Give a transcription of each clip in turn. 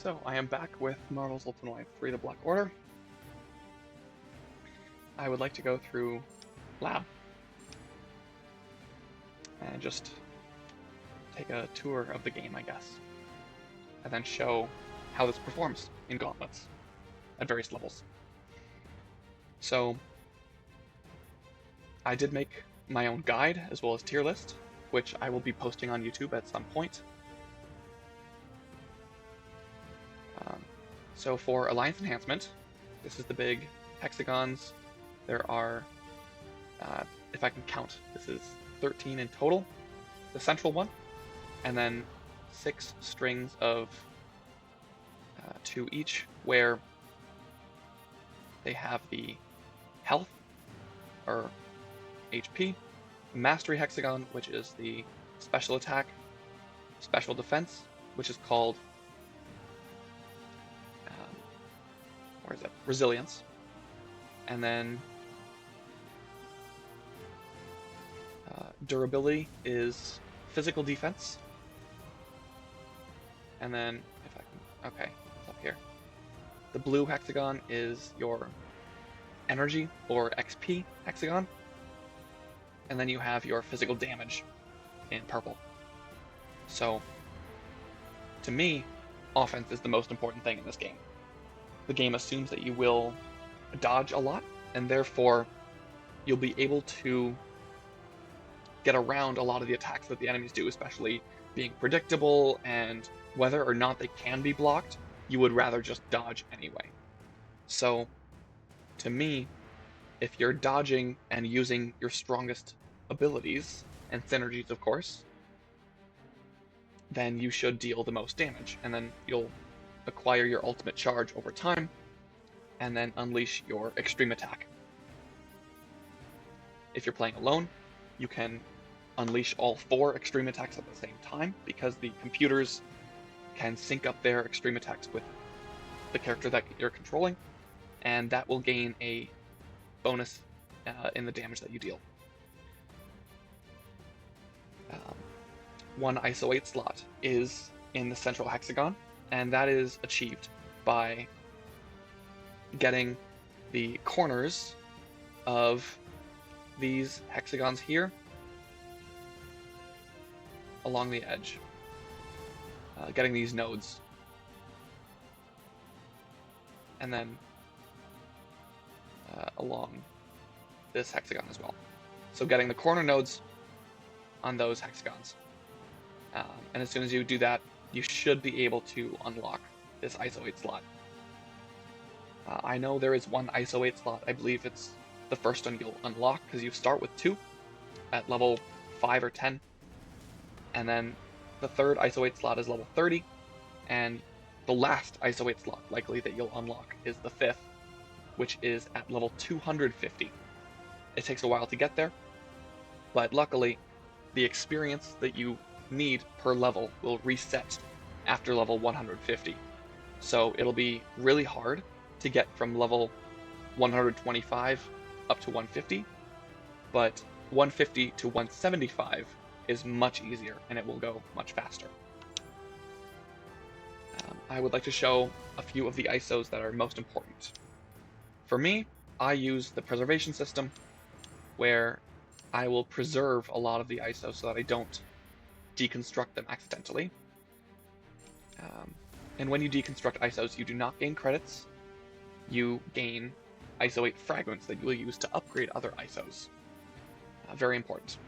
So I am back with Marvel's Ultimate Alliance 3: The Black Order. I would like to go through Lab and just take a tour of the game, I guess, and then show how this performs in gauntlets at various levels. So I did make my own guide as well as tier list, which I will be posting on YouTube at some point. So for Alliance Enhancement, this is the big hexagons. There are, if I can count, this is 13 in total, the central one, and then 6 strings of 2 each, where they have the health, or HP, mastery hexagon, which is the special attack, special defense, which is called where is it? Resilience. And then durability is physical defense. And then, if I can, okay, it's up here. The blue hexagon is your energy or XP hexagon. And then you have your physical damage in purple. So, to me, offense is the most important thing in this game. The game assumes that you will dodge a lot, and therefore you'll be able to get around a lot of the attacks that the enemies do, especially being predictable, and whether or not they can be blocked, you would rather just dodge anyway. So, to me, if you're dodging and using your strongest abilities, and synergies of course, then you should deal the most damage, and then you'll acquire your ultimate charge over time, and then unleash your extreme attack. If you're playing alone, you can unleash all 4 extreme attacks at the same time, because the computers can sync up their extreme attacks with the character that you're controlling, and that will gain a bonus in the damage that you deal. 1 ISO 8 slot is in the central hexagon, and that is achieved by getting the corners of these hexagons here along the edge, getting these nodes, and then along this hexagon as well. So getting the corner nodes on those hexagons, and as soon as you do that, you should be able to unlock this ISO 8 slot. I know there is 1 ISO 8 slot, I believe it's the first one you'll unlock, because you start with 2 at level 5 or 10, and then the third ISO 8 slot is level 30, and the last ISO 8 slot likely that you'll unlock is the 5th, which is at level 250. It takes a while to get there, but luckily the experience that you need per level will reset after level 150. So it'll be really hard to get from level 125 up to 150, but 150 to 175 is much easier, and it will go much faster. I would like to show a few of the ISOs that are most important. For me, I use the preservation system, where I will preserve a lot of the ISOs so that I don't deconstruct them accidentally. And when you deconstruct ISOs, you do not gain credits. You gain ISO 8 fragments that you will use to upgrade other ISOs. Very important.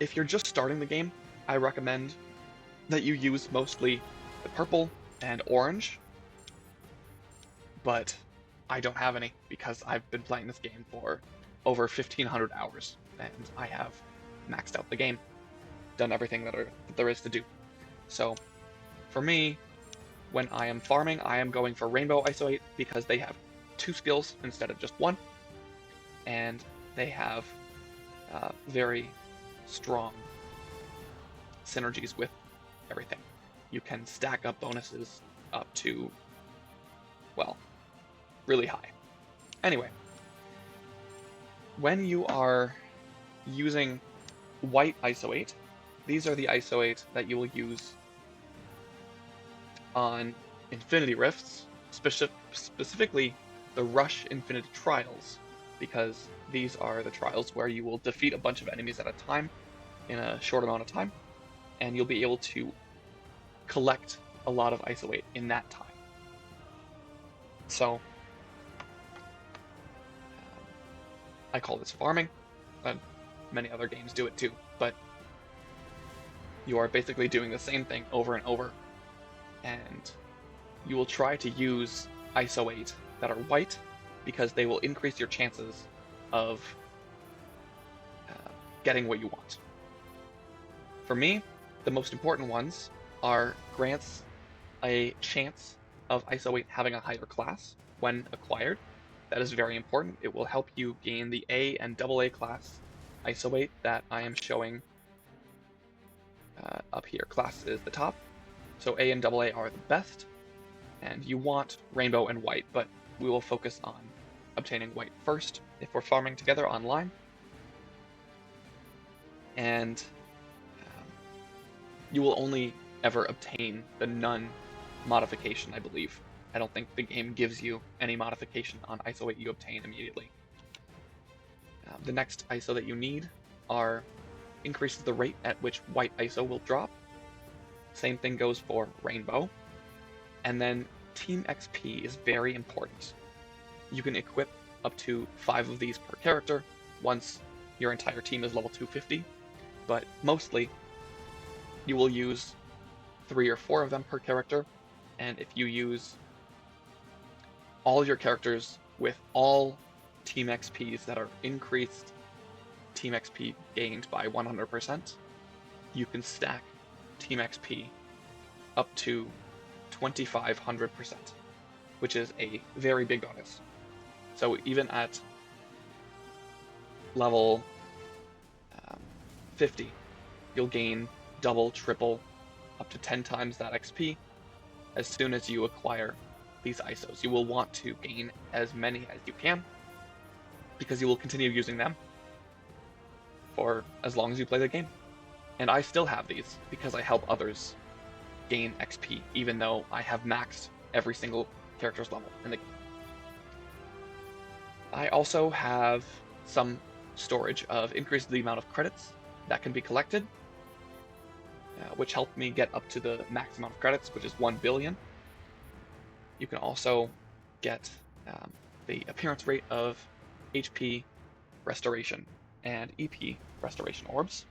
If you're just starting the game, I recommend that you use mostly the purple and orange, but I don't have any because I've been playing this game for over 1,500 hours, and I have maxed out the game, done everything that there is to do. So, for me, when I am farming, I am going for Rainbow ISO 8 because they have 2 skills instead of just 1, and they have very strong synergies with everything. You can stack up bonuses up to, well, really high. Anyway, when you are using white ISO 8, these are the ISO 8 that you will use on Infinity Rifts, specifically the Rush Infinity Trials, because these are the trials where you will defeat a bunch of enemies at a time in a short amount of time, and you'll be able to collect a lot of ISO 8 in that time. So, I call this farming, and many other games do it too, but you are basically doing the same thing over and over, and you will try to use ISO 8 that are white because they will increase your chances of getting what you want. For me, the most important ones are grants a chance of ISO 8 having a higher class when acquired. That is very important. It will help you gain the A and AA class ISO 8 that I am showing up here. Class is the top, so A and AA are the best, and you want rainbow and white, but we will focus on obtaining white first if we're farming together online. And you will only ever obtain the none modification, I believe. I don't think the game gives you any modification on ISO 8 you obtain immediately. The next ISO that you need increases the rate at which white ISO will drop. Same thing goes for rainbow. And then Team XP is very important. You can equip up to 5 of these per character once your entire team is level 250, but mostly you will use 3 or 4 of them per character, and if you use all your characters with all Team XPs that are increased Team XP gained by 100%, you can stack Team XP up to 2500%, which is a very big bonus. So even at level 50, you'll gain double, triple, up to 10 times that XP as soon as you acquire these ISOs. You will want to gain as many as you can because you will continue using them for as long as you play the game. And I still have these because I help others gain XP, even though I have maxed every single character's level in the game. I also have some storage of increased the amount of credits that can be collected, which helped me get up to the max amount of credits, which is 1 billion. You can also get the appearance rate of HP restoration and EP restoration orbs,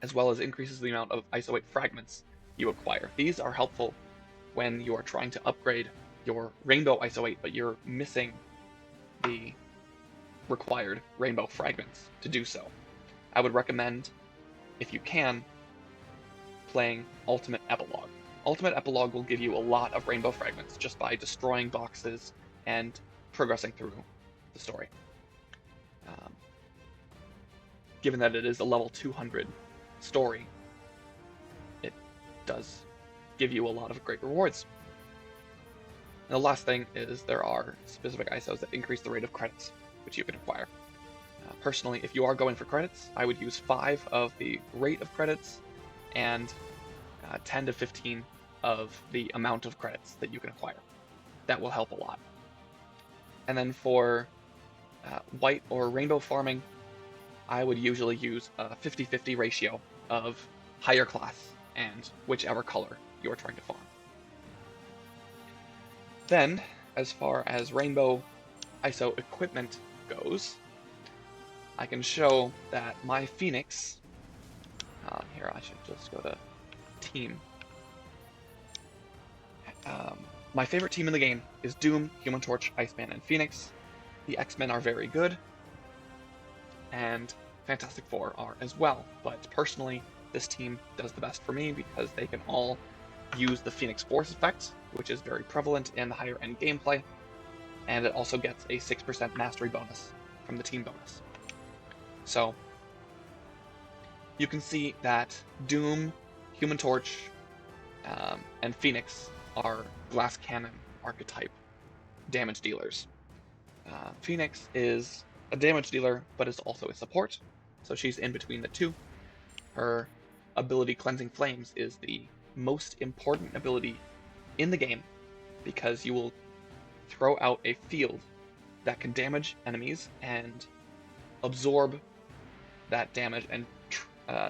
as well as increases the amount of ISO 8 fragments you acquire. These are helpful when you are trying to upgrade your rainbow ISO 8, but you're missing the required rainbow fragments to do so. I would recommend, if you can, playing Ultimate Epilogue. Ultimate Epilogue will give you a lot of rainbow fragments just by destroying boxes and progressing through the story. Given that it is a level 200 story, it does give you a lot of great rewards. And the last thing is there are specific ISOs that increase the rate of credits, which you can acquire. Personally, if you are going for credits, I would use 5 of the rate of credits and 10 to 15 of the amount of credits that you can acquire. That will help a lot. And then for white or rainbow farming, I would usually use a 50-50 ratio of higher class and whichever color you are trying to farm. Then, as far as rainbow ISO equipment goes, I can show that my Phoenix, here I should just go to team. My favorite team in the game is Doom, Human Torch, Iceman, and Phoenix. The X-Men are very good, and Fantastic Four are as well, but personally, this team does the best for me because they can all use the Phoenix Force effect, which is very prevalent in the higher end gameplay, and it also gets a 6% mastery bonus from the team bonus. So, you can see that Doom, Human Torch, and Phoenix are glass cannon archetype damage dealers. Phoenix is a damage dealer, but is also a support, so she's in between the two. Her ability Cleansing Flames is the most important ability in the game because you will throw out a field that can damage enemies and absorb that damage and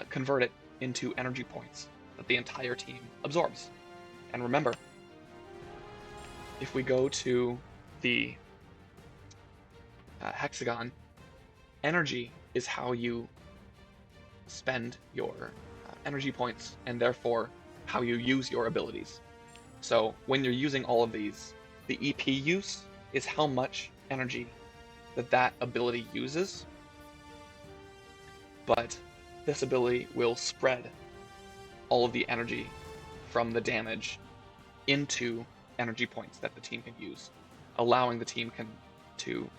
convert it into energy points that the entire team absorbs. And remember, if we go to the hexagon, energy is how you spend your energy points and therefore how you use your abilities. So when you're using all of these, the EP use is how much energy that ability uses, but this ability will spread all of the energy from the damage into energy points that the team can use, allowing the team to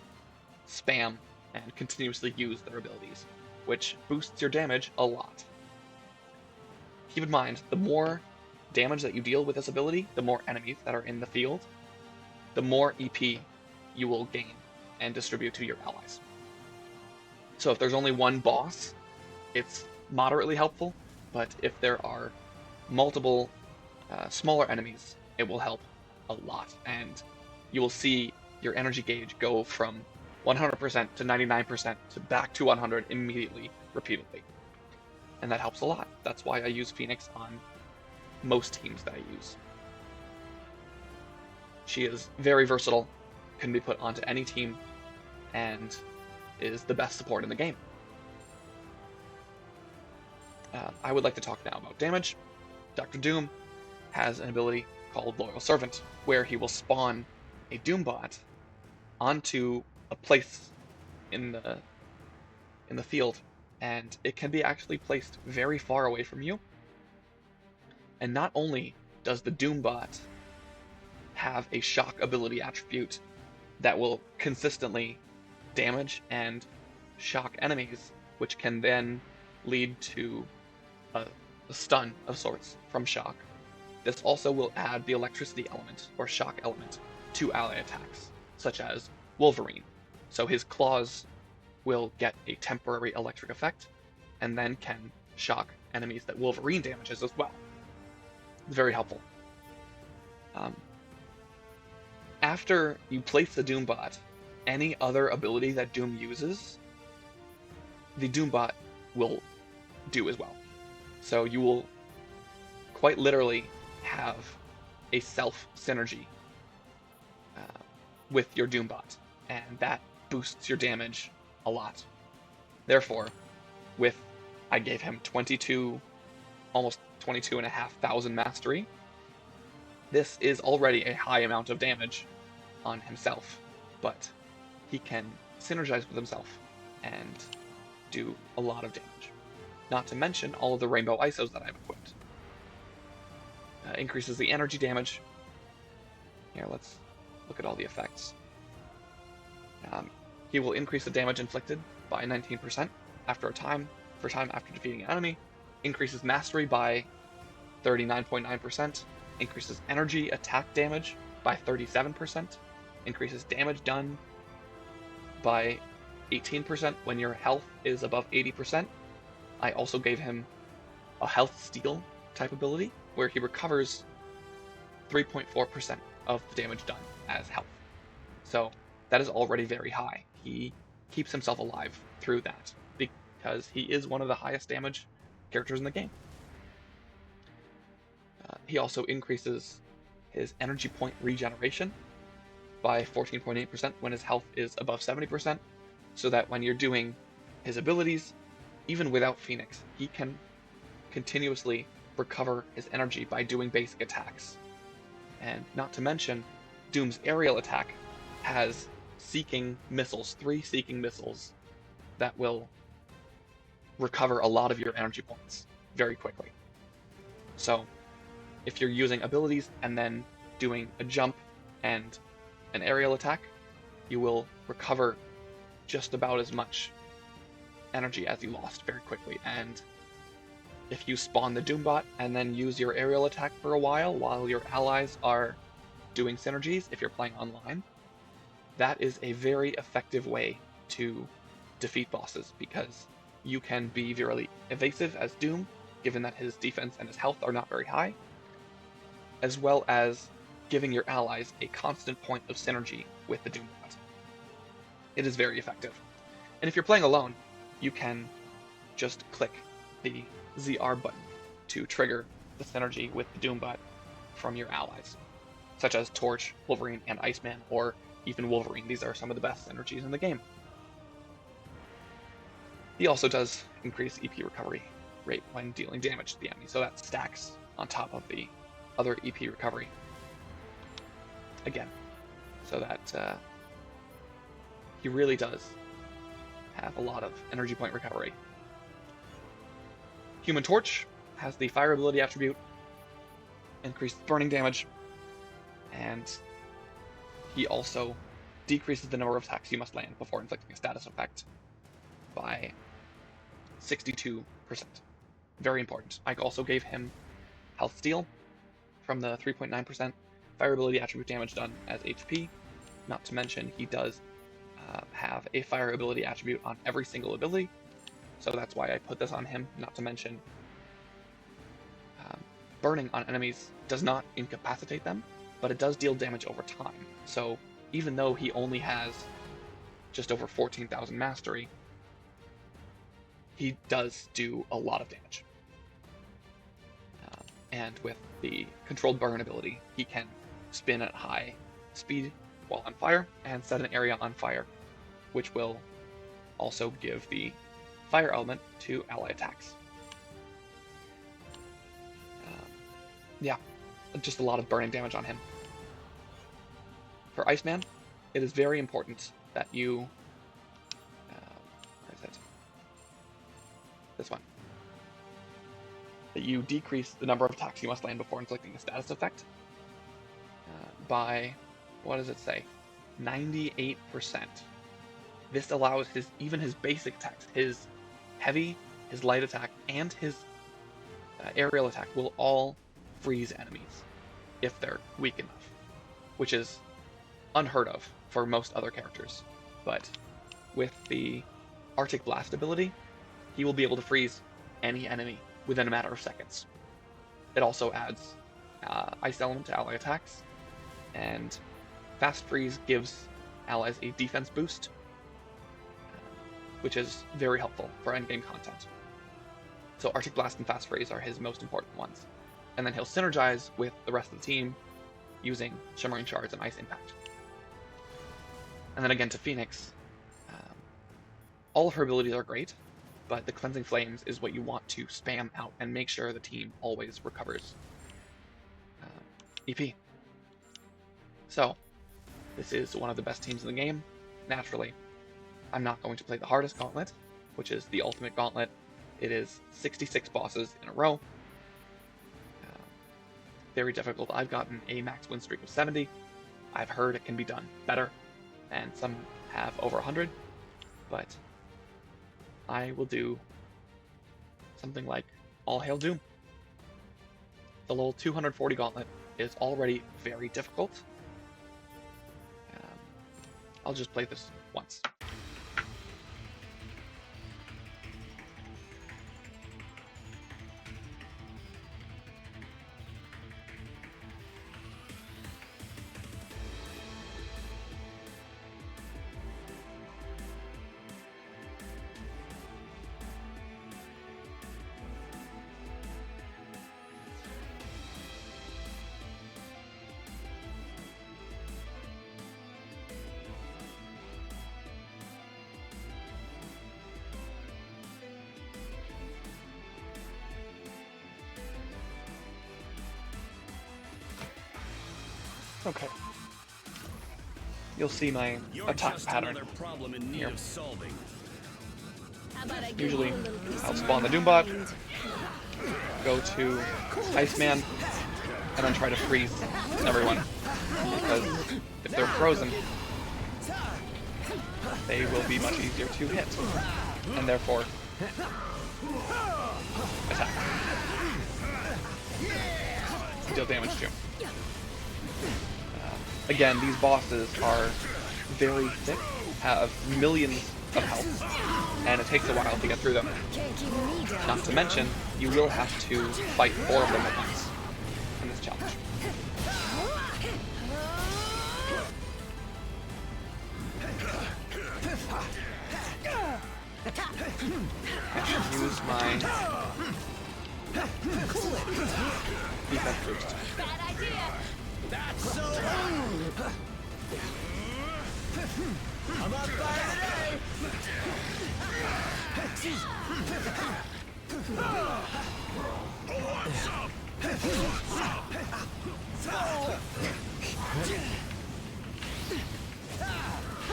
spam and continuously use their abilities, which boosts your damage a lot. Keep in mind, the more damage that you deal with this ability, the more enemies that are in the field, the more EP you will gain and distribute to your allies. So if there's only one boss, it's moderately helpful, but if there are multiple smaller enemies, it will help a lot, and you will see your energy gauge go from 100% to 99% to back to 100 immediately, repeatedly. And that helps a lot. That's why I use Phoenix on most teams that I use. She is very versatile, can be put onto any team, and is the best support in the game. I would like to talk now about damage. Dr. Doom has an ability called Loyal Servant, where he will spawn a Doombot onto a place in the field, and it can be actually placed very far away from you. And not only does the Doombot have a shock ability attribute that will consistently damage and shock enemies, which can then lead to a stun of sorts from shock. This also will add the electricity element or shock element to ally attacks, such as Wolverine. So his claws will get a temporary electric effect and then can shock enemies that Wolverine damages as well. It's very helpful. After you place the Doombot, any other ability that Doom uses, the Doombot will do as well. So you will quite literally have a self-synergy with your Doombot, and that boosts your damage a lot. Therefore, I gave him 22, almost 22,500 mastery. This is already a high amount of damage on himself, but he can synergize with himself and do a lot of damage. Not to mention all of the rainbow ISOs that I've equipped. Increases the energy damage. Here, let's look at all the effects. He will increase the damage inflicted by 19% after time after defeating an enemy. Increases mastery by 39.9%. Increases energy attack damage by 37%. Increases damage done by 18% when your health is above 80%. I also gave him a health steal type ability where he recovers 3.4% of the damage done as health. So that is already very high. He keeps himself alive through that because he is one of the highest damage characters in the game. He also increases his energy point regeneration by 14.8% when his health is above 70%, so that when you're doing his abilities, even without Phoenix, he can continuously recover his energy by doing basic attacks. And not to mention, Doom's aerial attack has seeking missiles, 3 seeking missiles that will recover a lot of your energy points very quickly. So if you're using abilities and then doing a jump and an aerial attack, you will recover just about as much energy as you lost very quickly. And if you spawn the Doombot and then use your aerial attack for a while your allies are doing synergies, if you're playing online, that is a very effective way to defeat bosses, because you can be very evasive as Doom given that his defense and his health are not very high, as well as giving your allies a constant point of synergy with the Doombot. It is very effective. And if you're playing alone, you can just click the ZR button to trigger the synergy with the Doombot from your allies, such as Torch, Wolverine, and Iceman, or even Wolverine. These are some of the best synergies in the game. He also does increase EP recovery rate when dealing damage to the enemy, so that stacks on top of the other EP recovery. Again, so that he really does have a lot of energy point recovery. Human Torch has the fire ability attribute, increased burning damage, and he also decreases the number of attacks you must land before inflicting a status effect by 62%. Very important. I also gave him health steal from the 3.9% fire ability attribute damage done as HP. Not to mention he does have a fire ability attribute on every single ability, so that's why I put this on him. Not to mention burning on enemies does not incapacitate them, but it does deal damage over time. So even though he only has just over 14,000 mastery, he does do a lot of damage. And with the controlled burn ability, he can spin at high speed while on fire and set an area on fire, which will also give the fire element to ally attacks. Yeah, just a lot of burning damage on him. For Iceman, it is very important that you... where is it? This one. That you decrease the number of attacks you must land before inflicting a status effect by, what does it say? 98%. This allows even his basic attacks, his heavy, his light attack, and his aerial attack will all freeze enemies if they're weak enough, which is unheard of for most other characters. But with the Arctic Blast ability, he will be able to freeze any enemy within a matter of seconds. It also adds Ice Element to ally attacks, and Fast Freeze gives allies a defense boost, which is very helpful for endgame content. So Arctic Blast and Fast Freeze are his most important ones. And then he'll synergize with the rest of the team using Shimmering Shards and Ice Impact. And then again to Phoenix, all of her abilities are great, but the Cleansing Flames is what you want to spam out and make sure the team always recovers EP. So, this is one of the best teams in the game. Naturally, I'm not going to play the hardest gauntlet, which is the Ultimate Gauntlet. It is 66 bosses in a row. Very difficult. I've gotten a max win streak of 70. I've heard it can be done better, and some have over 100, but I will do something like All Hail Doom. The little 240 gauntlet is already very difficult. I'll just play this once. Okay. You'll see my attack pattern here. Usually, I'll spawn the Doombot, go to Iceman, and then try to freeze everyone. Because if they're frozen, they will be much easier to hit, and therefore attack. Deal damage to. Again, these bosses are very thick, have millions of health, and it takes a while to get through them. Not to mention, you will have to fight 4 of them at once in this challenge. I should use my defense boost. Bad idea. That's so. I'm on fire today.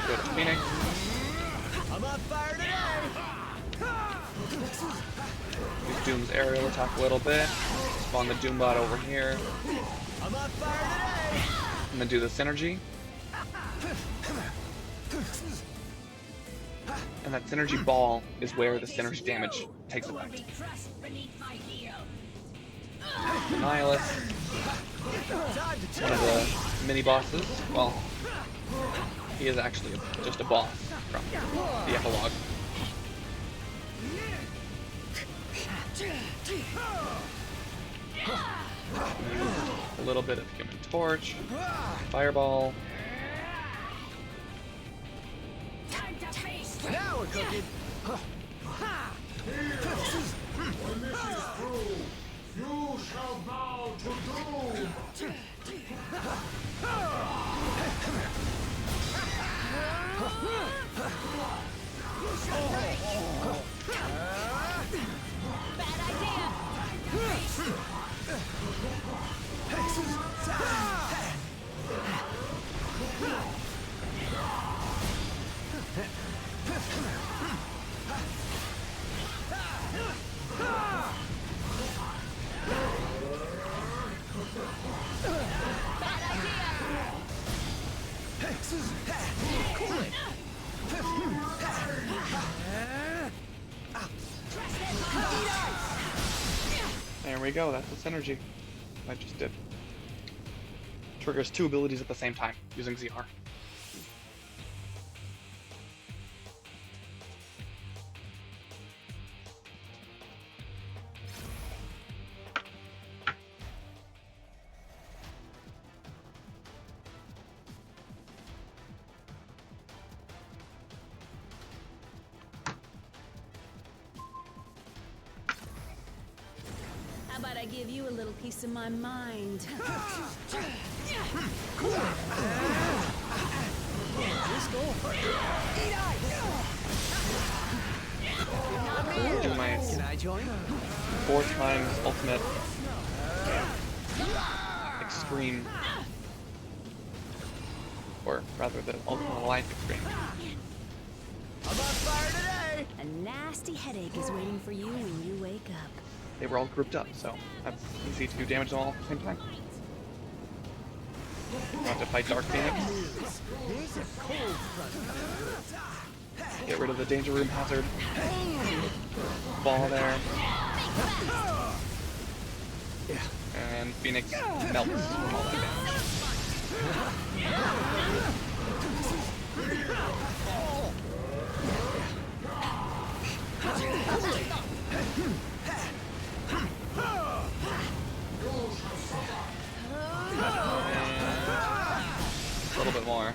Go to Phoenix. I'm on fire today. Use Doom's aerial attack a little bit. Spawn the Doombot over here. I'm on fire today. And then do the synergy. And that synergy ball is where the synergy damage takes effect. Nihilus, one of the mini bosses. Well, he is actually just a boss from the epilogue. A little bit of Human Torch, Fireball. Now we're cooking. When this is through, you shall bow to doom. Bad idea. There we go, that's the synergy I just did. Triggers 2 abilities at the same time using ZR. How about I give you a little piece of my mind? Do my Can I join? 4 times ultimate extreme, or rather the ultimate alliance extreme. I'm on fire today. A nasty headache is waiting for you when you wake up. They were all grouped up, so that's easy to damage them all at the same time. Want to fight Dark Phoenix? Here's a cold front. Get rid of the Danger Room hazard. Ball there. And Phoenix melts from all that damage. A little bit more.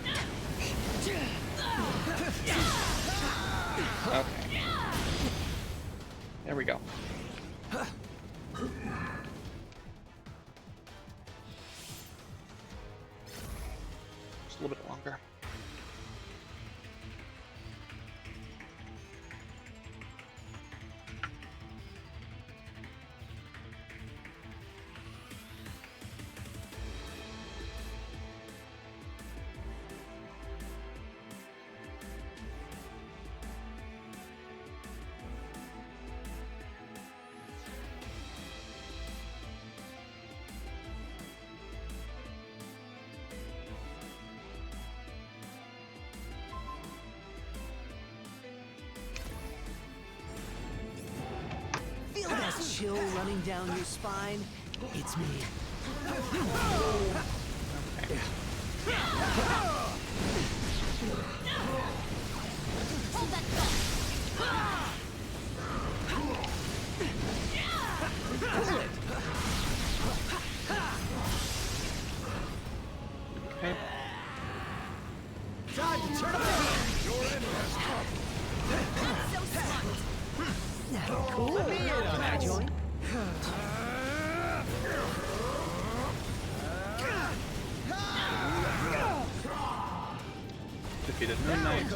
Okay. There we go. Just a little bit longer. Feel that chill running down your spine? It's me. Okay. Time to turn up the heat. Cool. Let me in on that joint. Defeated Moon Knight.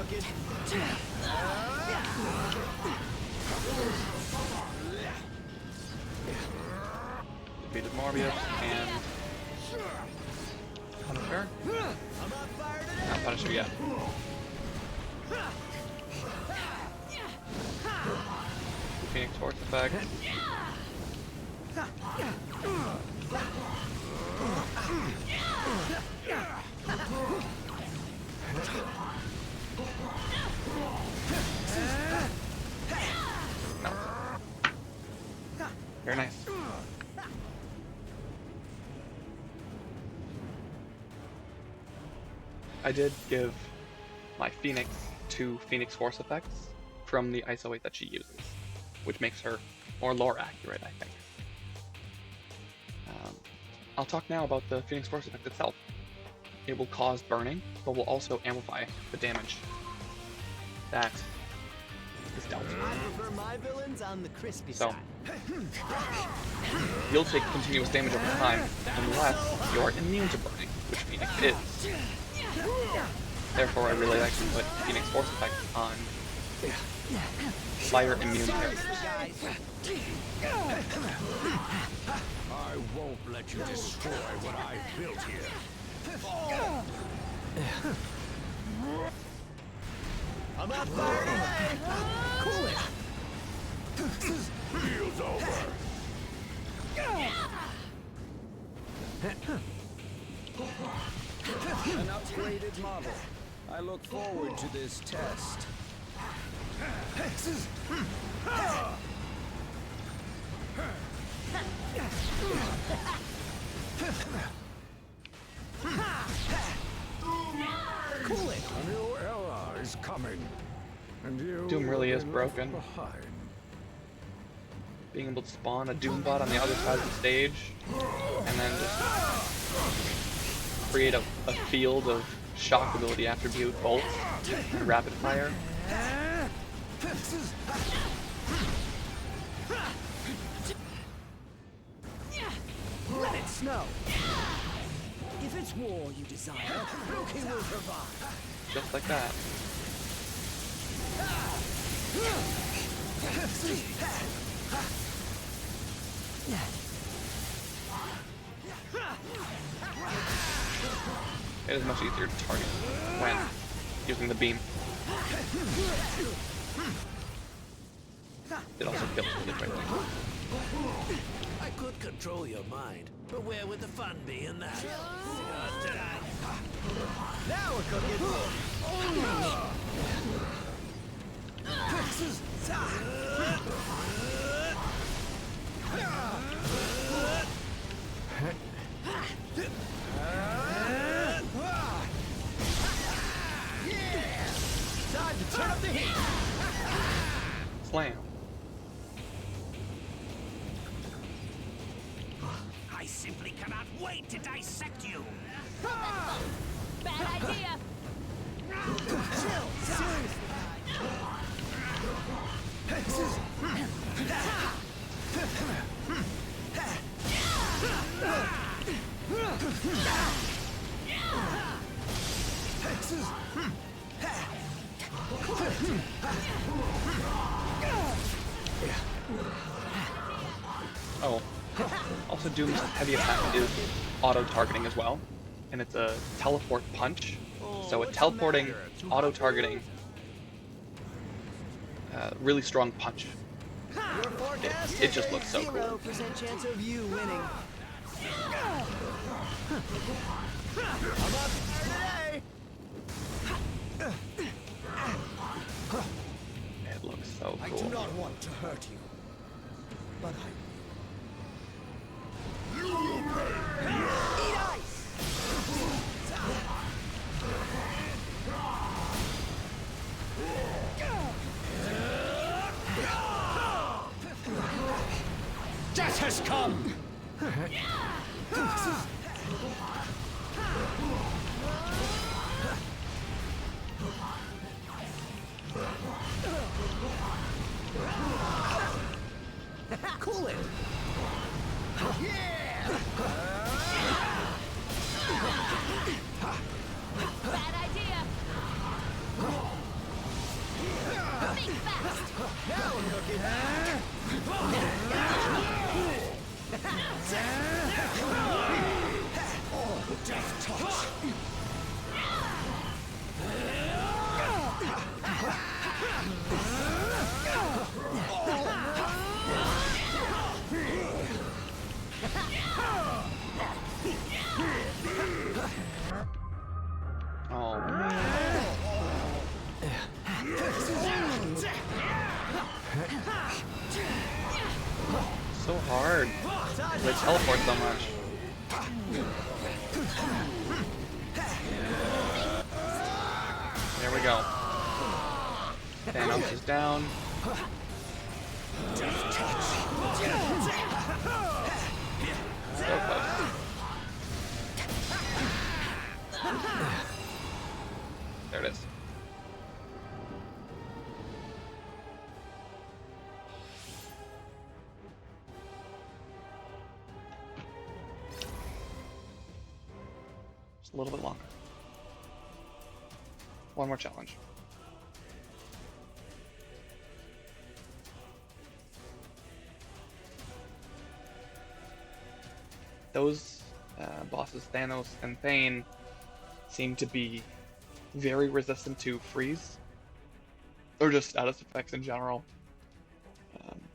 Defeated Morbius and Punisher. Not Punisher yet. Phoenix Force effect. No. Very nice. I did give my Phoenix 2 Phoenix Force effects from the ISO 8 that she uses, which makes her more lore accurate, I think. I'll talk now about the Phoenix Force effect itself. It will cause burning, but will also amplify the damage that is dealt. I prefer my villains on the crispy So, side. you'll take continuous damage over time unless you're immune to burning, which Phoenix is. Therefore, I really like to put Phoenix Force effect on fire immune characters. I won't let you destroy what I built here. I'm on fire today. Cool it. Deal's over. An upgraded model. I look forward to this test. Cool it. A new era is coming. And you Doom really will is be broken. left behind. Being able to spawn a Doombot on the other side of the stage, and then just create a field of shock ability attribute, bolts, and rapid fire. Let it snow. If it's war you desire, Loki will provide. Just like that. It is much easier to target when using the beam. It also kills really quickly. I could control your mind, but where would the fun be in that? Now we're cooking. Time to turn up the heat. Slam. I simply cannot wait to dissect you. Bad idea. Chill. Seriously. Oh. Also, Doom's heavy attack is auto-targeting as well, and it's a teleport punch. So a teleporting, auto-targeting, really strong punch. Your forecast? It just looks so cool. 0% chance of you winning. I'm up today. It looks so I do cool. not want to hurt you, but I. Eat ice. has come! Cool it! Bad idea. Think fast. Now we're cooking! Death touch! Oh man. So hard. They teleport so much. There we go. Thanos is down. So close. There it is. Just a little bit longer. One more challenge. Those bosses, Thanos and Thane, seem to be very resistant to freeze, or just status effects in general.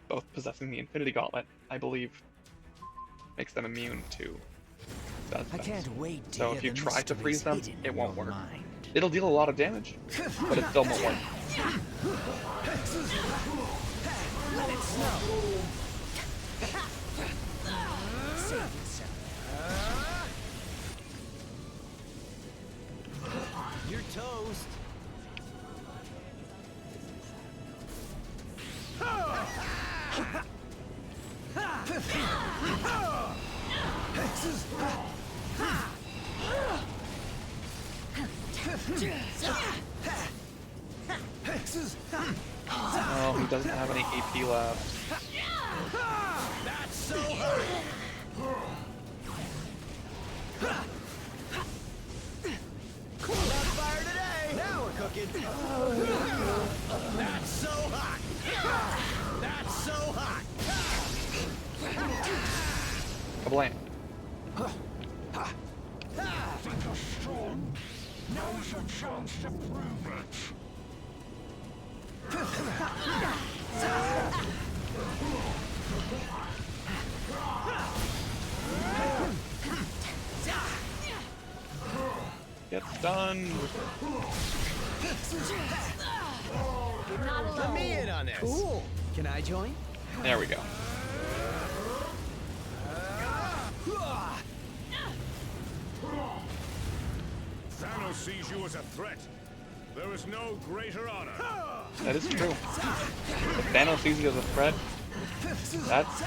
Both possessing the Infinity Gauntlet, I believe, makes them immune to status I effects. can't wait to So hear if you the try to freeze them, mysteries it hidden won't in your work. mind. It'll deal a lot of damage, but it still won't work. Let it snow! Save yourself. You're toast. Oh, he doesn't have any AP left. That's so hurt. Cool on fire today. Now we're cooking. That's so hot. That's so hot. Kablam. Think you're strong? Now's your chance to prove it. Get stunned. Not Let alone. me in on this. Cool. Can I join? There we go. Thanos sees you as a threat. There is no greater honor. That is true. If Thanos sees you as a threat, that's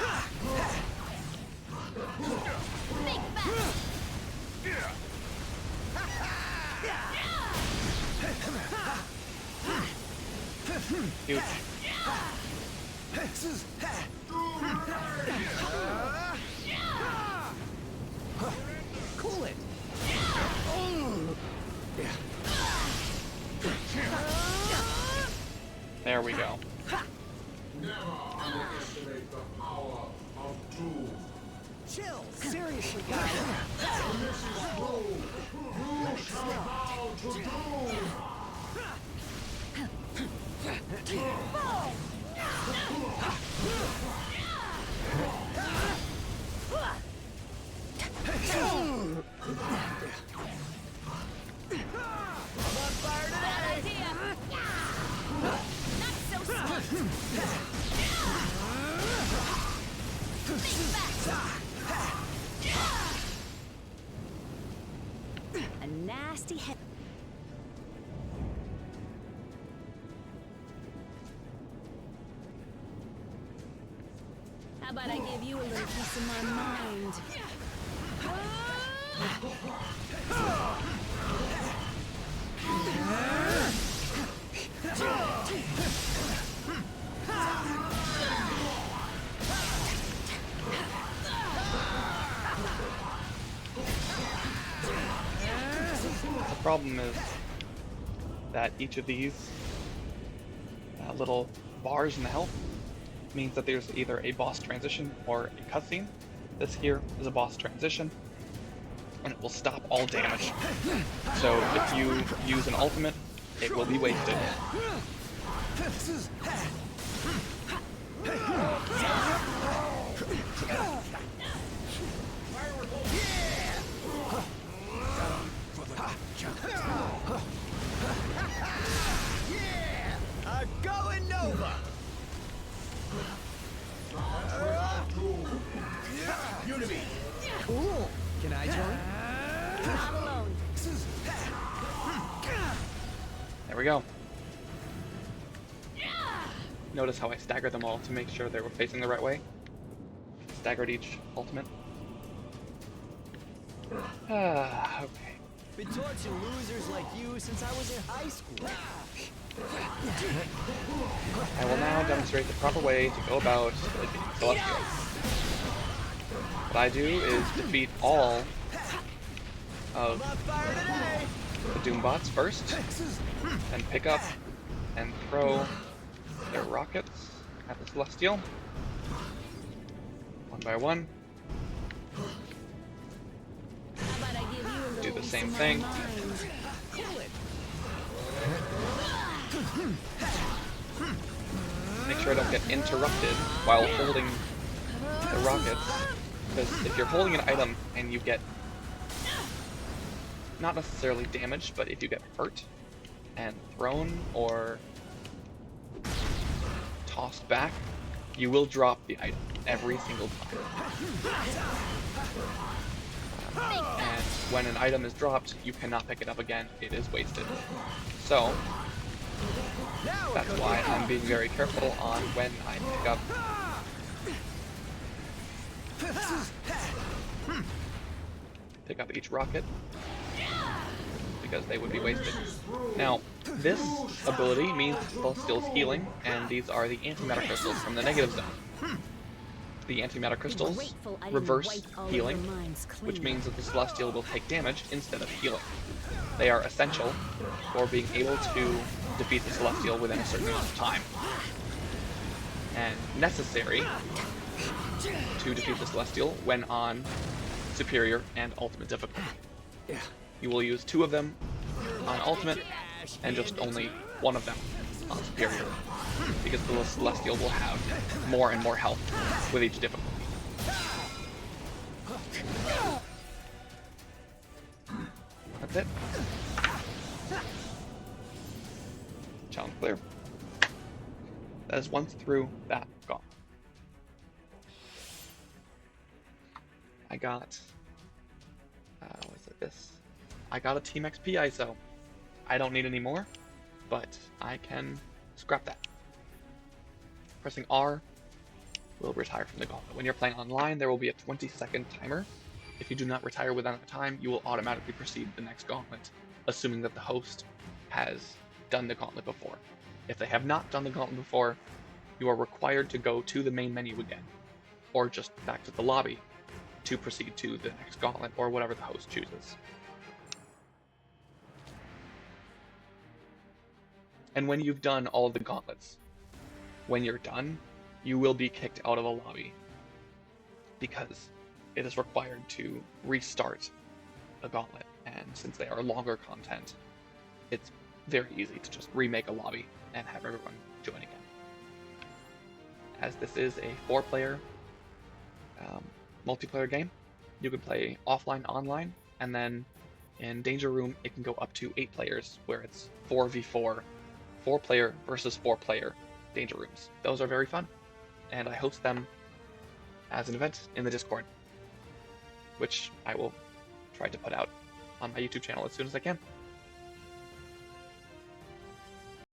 huge. Cool it. There we go. Never underestimate the power of doom. Chill. Seriously, guys. This is true. You shall bow to doom. Bad idea. Not so smart. Think fast. A nasty head. How about I give you a little piece of my mind? The problem is that each of these little bars in the health means that there's either a boss transition or a cutscene. This here is a boss transition, and it will stop all damage. So if you use an ultimate, it will be wasted. Going Nova! Unity! Cool! Can I join? Not alone. There we go. Notice how I staggered them all to make sure they were facing the right way. Staggered each ultimate. Okay. Been torching losers like you since I was in high school. I will now demonstrate the proper way to go about defeating Celestials. What I do is defeat all of the Doombots first, and pick up and throw their rockets at the Celestial, one by one. How about I give you a little Do the piece same of my thing. mind? Make sure I don't get interrupted while holding the rockets, because if you're holding an item and you get not necessarily damaged, but if you get hurt and thrown or tossed back, you will drop the item every single time. And when an item is dropped, you cannot pick it up again. It is wasted. So that's why I'm being very careful on when I pick up each rocket, because they would be wasted. Now, this ability means Celestial's healing, and these are the antimatter crystals from the negative zone. The antimatter crystals Grateful I didn't reverse wipe all of healing, your minds clean. which means that the Celestial will take damage instead of healing. They are essential for being able to defeat the Celestial within a certain amount of time, and necessary to defeat the Celestial when on Superior and Ultimate difficulty. You will use 2 of them on Ultimate, and just only 1 of them on Superior, because the Celestial will have more and more health with each difficulty. That's it. Challenge clear. That is once through that gauntlet. I got, what is it, this? I got a Team XP ISO. I don't need any more, but I can scrap that. Pressing R will retire from the gauntlet. When you're playing online, there will be a 20-second timer. If you do not retire within that time, you will automatically proceed to the next gauntlet, assuming that the host has done the gauntlet before. If they have not done the gauntlet before, you are required to go to the main menu again, or just back to the lobby to proceed to the next gauntlet, or whatever the host chooses. And when you've done all of the gauntlets, when you're done, you will be kicked out of the lobby, because it is required to restart a gauntlet, and since they are longer content, it's very easy to just remake a lobby and have everyone join again. As this is a 4-player multiplayer game, you can play offline, online, and then in Danger Room it can go up to 8 players, where it's 4v4, 4-player versus 4-player Danger Rooms. Those are very fun, and I host them as an event in the Discord, which I will try to put out on my YouTube channel as soon as I can.